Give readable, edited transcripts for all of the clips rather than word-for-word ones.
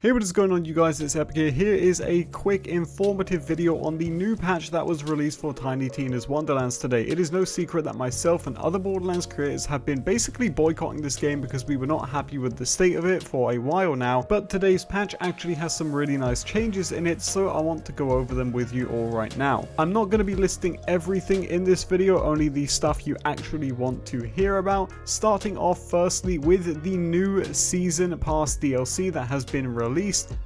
Hey, what is going on, you guys? It's Epic here. Here is a quick informative video on the new patch that was released for Tiny Tina's Wonderlands today. It is no secret that myself and other Borderlands creators have been basically boycotting this game because we were not happy with the state of it for a while now, but today's patch actually has some really nice changes in it, so I want to go over them with you all right now. I'm not going to be listing everything in this video, only the stuff you actually want to hear about, starting off firstly with the new Season Pass DLC that has been released,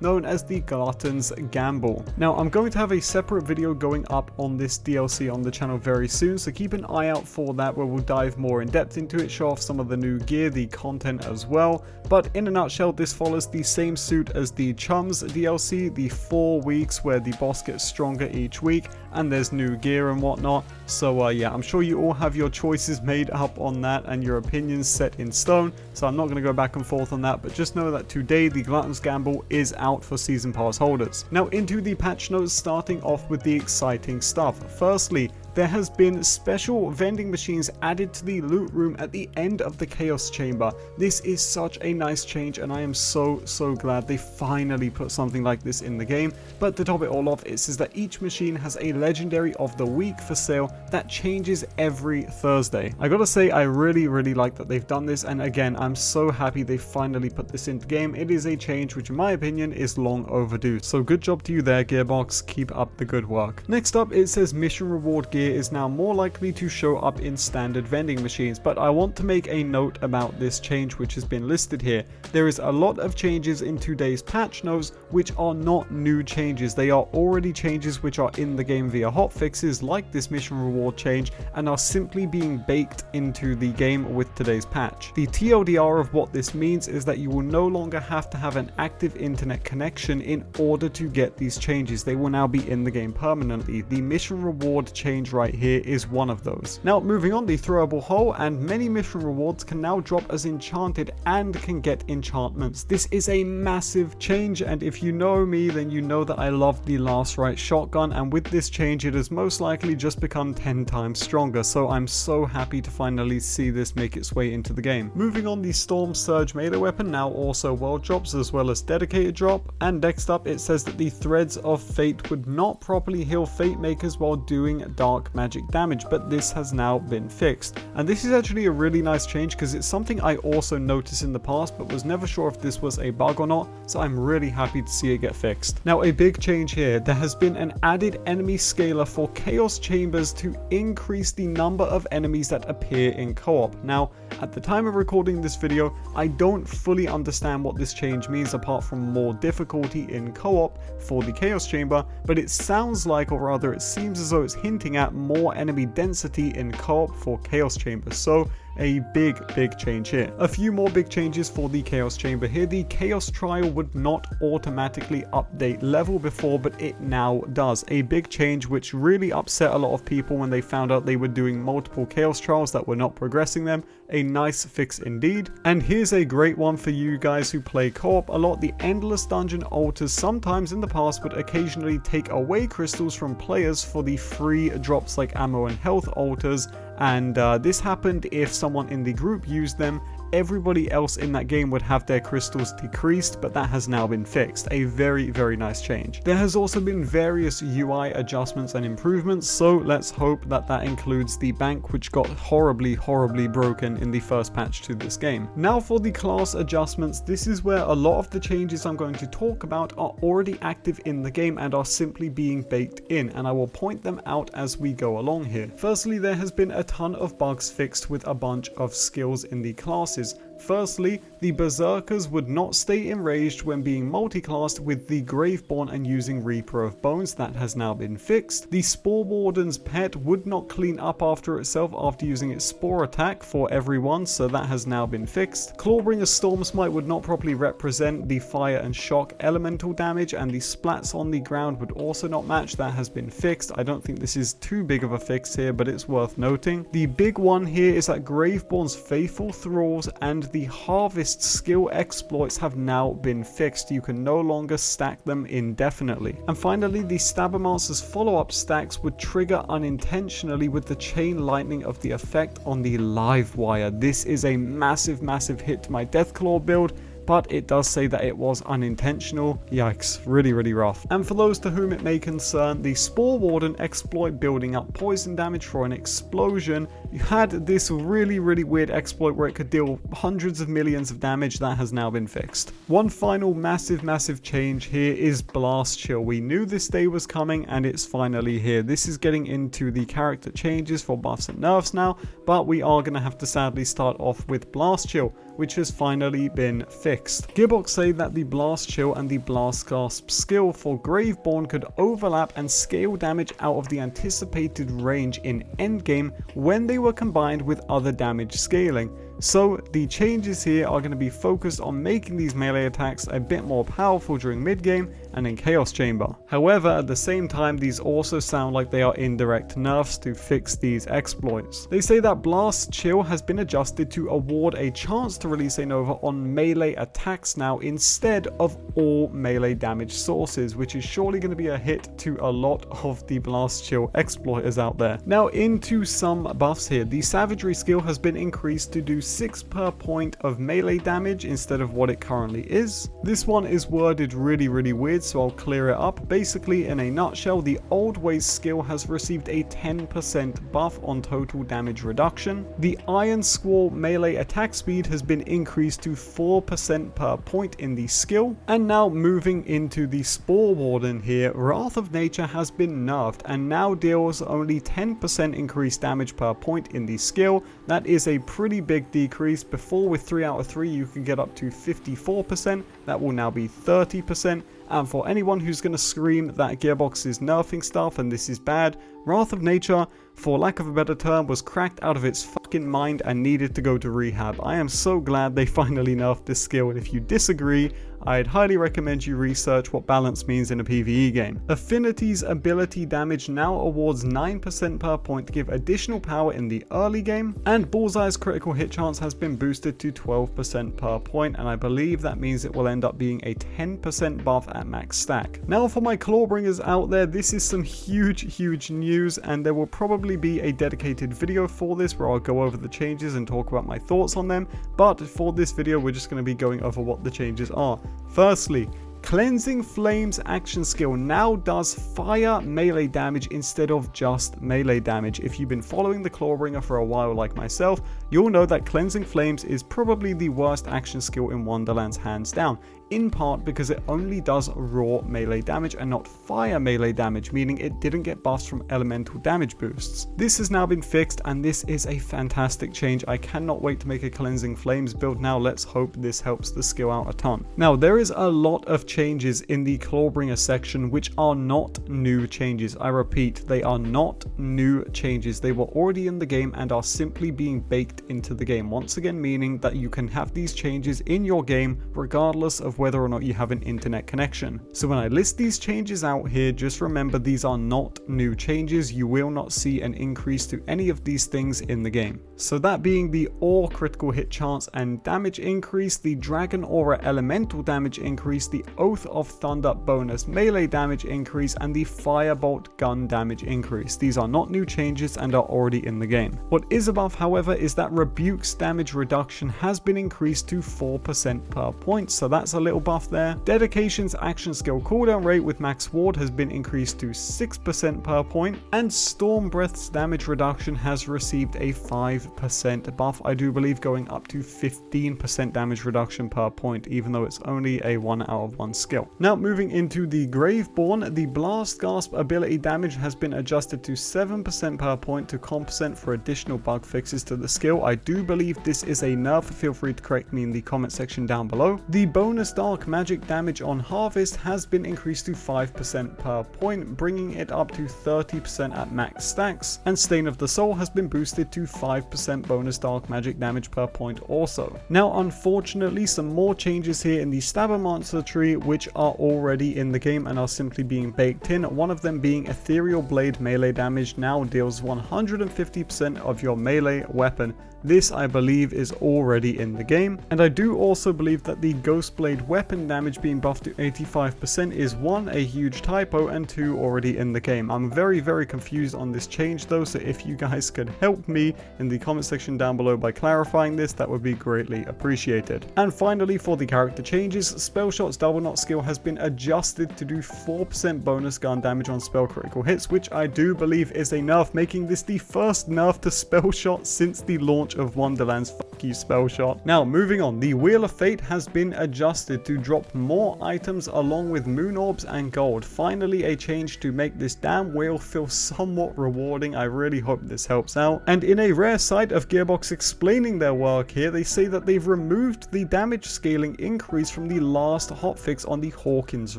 known as the Glutton's Gamble. Now, I'm going to have a separate video going up on this DLC on the channel very soon, so keep an eye out for that, where we'll dive more in depth into it, show off some of the new gear, the content as well. But in a nutshell, this follows the same suit as the Chums DLC, the 4 weeks where the boss gets stronger each week and there's new gear and whatnot. So yeah, I'm sure you all have your choices made up on that and your opinions set in stone, so I'm not going to go back and forth on that, but just know that today the Glutton's Gamble is out for Season Pass holders. Now into the patch notes, starting off with the exciting stuff. Firstly, there has been special vending machines added to the loot room at the end of the Chaos Chamber. This is such a nice change, and I am so glad they finally put something like this in the game. But to top it all off, it says that each machine has a legendary of the week for sale that changes every Thursday. I gotta say, I really like that they've done this, and again, I'm so happy they finally put this into game. It is a change which in my opinion is long overdue, so good job to you there, Gearbox. Keep up the good work. Next up, it says mission reward gear is now more likely to show up in standard vending machines, but I want to make a note about this change which has been listed here. There is a lot of changes in today's patch notes which are not new changes. They are already changes which are in the game via hotfixes, like this mission reward change, and are simply being baked into the game with today's patch. The TLDR of what this means is that you will no longer have to have an active internet connection in order to get these changes. They will now be in the game permanently. The mission reward change right here is one of those. Now moving on, the Throwable Hole and many mission rewards can now drop as enchanted and can get enchantments. This is a massive change, and if you know me, then you know that I love the Last Right shotgun, and with this change it has most likely just become 10 times stronger, so I'm so happy to finally see this make its way into the game. Moving on, the Storm Surge melee weapon now also world drops as well as dedicated drop, and next up it says that the Threads of Fate would not properly heal Fate Makers while doing dark magic damage, but this has now been fixed. And this is actually a really nice change because it's something I also noticed in the past but was never sure if this was a bug or not, so I'm really happy to see it get fixed. Now a big change here, there has been an added enemy scaler for Chaos Chambers to increase the number of enemies that appear in co-op. Now at the time of recording this video, I don't fully understand what this change means apart from more difficulty in co-op for the Chaos Chamber, but it sounds like, or rather it seems as though it's hinting at more enemy density in co-op for Chaos Chamber, so a big change here. A few more big changes for the Chaos Chamber here. The Chaos Trial would not automatically update level before, but it now does. A big change which really upset a lot of people when they found out they were doing multiple Chaos Trials that were not progressing them. A nice fix indeed. And here's a great one for you guys who play co-op a lot. The Endless Dungeon altars sometimes in the past would occasionally take away crystals from players for the free drops like ammo and health altars, and this happened if someone in the group used them. Everybody else in that game would have their crystals decreased, but that has now been fixed. A very nice change. There has also been various UI adjustments and improvements, so let's hope that that includes the bank, which got horribly broken in the first patch to this game. Now for the class adjustments, this is where a lot of the changes I'm going to talk about are already active in the game and are simply being baked in, and I will point them out as we go along here. Firstly, there has been a ton of bugs fixed with a bunch of skills in the classes. Firstly, the Berserkers would not stay enraged when being multiclassed with the Graveborn and using Reaper of Bones. That has now been fixed. The Spore Warden's pet would not clean up after itself after using its Spore attack for everyone, so that has now been fixed. Clawbringer's Storm Smite would not properly represent the fire and shock elemental damage, and the splats on the ground would also not match. That has been fixed. I don't think this is too big of a fix here, but it's worth noting. The big one here is that Graveborn's Faithful Thralls and the Harvest skill exploits have now been fixed. You can no longer stack them indefinitely. And finally, the Stabbermaster's follow-up stacks would trigger unintentionally with the chain lightning of the effect on the live wire. This is a massive hit to my Deathclaw build, but it does say that it was unintentional. Yikes, really rough. And for those to whom it may concern, the Spore Warden exploit building up poison damage for an explosion. You had this really weird exploit where it could deal hundreds of millions of damage. That has now been fixed. One final massive change here is Blast Chill. We knew this day was coming and it's finally here. This is getting into the character changes for buffs and nerfs now, but we are going to have to sadly start off with Blast Chill, which has finally been fixed. Gearbox say that the Blast Chill and the Blast Gasp skill for Graveborn could overlap and scale damage out of the anticipated range in endgame when they were combined with other damage scaling. So the changes here are going to be focused on making these melee attacks a bit more powerful during mid game and in Chaos Chamber. However, at the same time, these also sound like they are indirect nerfs to fix these exploits. They say that Blast Chill has been adjusted to award a chance to release a Nova on melee attacks now instead of all melee damage sources, which is surely going to be a hit to a lot of the Blast Chill exploiters out there. Now into some buffs here. The Savagery skill has been increased to do 6 per point of melee damage instead of what it currently is. This one is worded really weird, so I'll clear it up. Basically, in a nutshell, the Old Ways skill has received a 10% buff on total damage reduction. The Iron Squall melee attack speed has been increased to 4% per point in the skill. And now moving into the Spore Warden here, Wrath of Nature has been nerfed and now deals only 10% increased damage per point in the skill. That is a pretty big decrease. Before, with 3 out of 3 you can get up to 54%. That will now be 30%. And for anyone who's going to scream that Gearbox is nerfing stuff and this is bad, Wrath of Nature, for lack of a better term, was cracked out of its fucking mind and needed to go to rehab. I am so glad they finally nerfed this skill, and if you disagree, I'd highly recommend you research what balance means in a PvE game. Affinity's ability damage now awards 9% per point to give additional power in the early game, and Bullseye's critical hit chance has been boosted to 12% per point, and I believe that means it will end up being a 10% buff at max stack. Now for my Clawbringers out there, this is some huge news, and there will probably be a dedicated video for this where I'll go over the changes and talk about my thoughts on them, but for this video we're just going to be going over what the changes are. Firstly, Cleansing Flames action skill now does fire melee damage instead of just melee damage. If you've been following the Clawbringer for a while like myself, you'll know that Cleansing Flames is probably the worst action skill in Wonderlands hands down, in part because it only does raw melee damage and not fire melee damage, meaning it didn't get buffs from elemental damage boosts. This has now been fixed and this is a fantastic change. I cannot wait to make a Cleansing Flames build now. Let's hope this helps the skill out a ton. Now there is a lot of changes in the Clawbringer section which are not new changes. I repeat, they are not new changes. They were already in the game and are simply being baked into the game. Once again, meaning that you can have these changes in your game regardless of whether or not you have an internet connection. So when I list these changes out here, just remember these are not new changes. You will not see an increase to any of these things in the game. So that being the Ore critical hit chance and damage increase, the Dragon Aura elemental damage increase, the Oath of Thunder bonus melee damage increase, and the Firebolt gun damage increase. These are not new changes and are already in the game. What is a buff, however, is that Rebukes damage reduction has been increased to 4% per point, so that's a little buff there. Dedication's action skill cooldown rate with max ward has been increased to 6% per point, and Storm Breath's damage reduction has received a 5% buff, I do believe, going up to 15% damage reduction per point, even though it's only a 1 out of 1 skill. Now moving into the Graveborn, the Blast Gasp ability damage has been adjusted to 7% per point to compensate for additional bug fixes to the skill. I do believe this is a nerf, feel free to correct me in the comment section down below. The bonus dark magic damage on Harvest has been increased to 5% per point, bringing it up to 30% at max stacks, and Stain of the Soul has been boosted to 5% bonus dark magic damage per point also. Now unfortunately, some more changes here in the Stabber Monster tree which are already in the game and are simply being baked in. One of them being Ethereal Blade melee damage now deals 150% of your melee weapon This, I believe, is already in the game, and I do also believe that the Ghostblade weapon damage being buffed to 85% is 1, a huge typo, and 2, already in the game. I'm very confused on this change though, so if you guys could help me in the comment section down below by clarifying this, that would be greatly appreciated. And finally, for the character changes, Spellshot's double knot skill has been adjusted to do 4% bonus gun damage on spell critical hits, which I do believe is a nerf, making this the first nerf to Spellshot since the launch of Wonderlands. Fuck you, Spellshot. Now, moving on, the Wheel of Fate has been adjusted to drop more items along with moon orbs and gold. Finally, a change to make this damn wheel feel somewhat rewarding. I really hope this helps out. And in a rare sight of Gearbox explaining their work here, they say that they've removed the damage scaling increase from the last hotfix on the Hawkins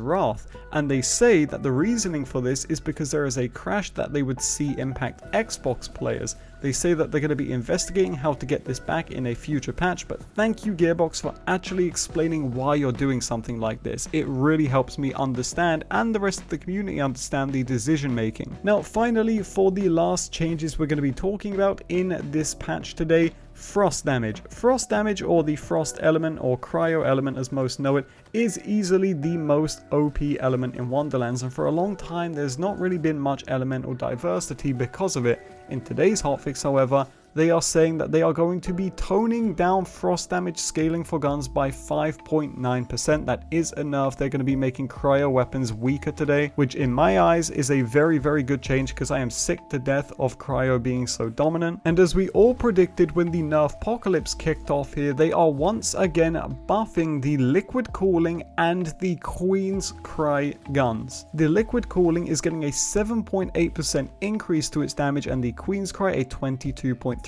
Wrath. And they say that the reasoning for this is because there is a crash that they would see impact Xbox players. They say that they're going to be investigating how to get this back in a future patch, but thank you Gearbox for actually explaining why you're doing something like this. It really helps me understand and the rest of the community understand the decision making. Now finally, for the last changes we're going to be talking about in this patch today, frost damage. Frost damage, or the frost element, or cryo element as most know it, is easily the most OP element in Wonderlands, and for a long time there's not really been much elemental diversity because of it. In today's hotfix, however, they are saying that they are going to be toning down frost damage scaling for guns by 5.9%. That is a nerf. They're going to be making cryo weapons weaker today, which in my eyes is a very good change because I am sick to death of cryo being so dominant. And as we all predicted when the nerf apocalypse kicked off here, they are once again buffing the liquid cooling and the Queen's Cry guns. The liquid cooling is getting a 7.8% increase to its damage, and the Queen's Cry a 22.3%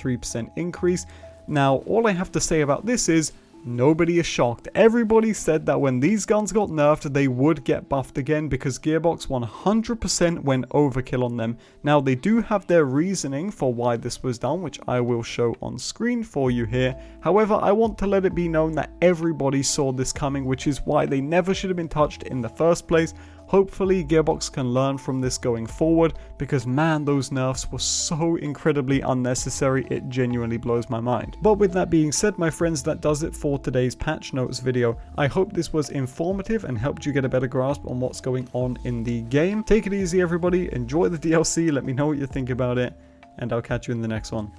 increase. Now, all I have to say about this is nobody is shocked. Everybody said that when these guns got nerfed, they would get buffed again because Gearbox 100% went overkill on them. Now, they do have their reasoning for why this was done, which I will show on screen for you here. However, I want to let it be known that everybody saw this coming, which is why they never should have been touched in the first place. Hopefully Gearbox can learn from this going forward, because man, those nerfs were so incredibly unnecessary, it genuinely blows my mind. But with that being said, my friends, that does it for today's patch notes video. I hope this was informative and helped you get a better grasp on what's going on in the game. Take it easy everybody, enjoy the DLC, let me know what you think about it, and I'll catch you in the next one.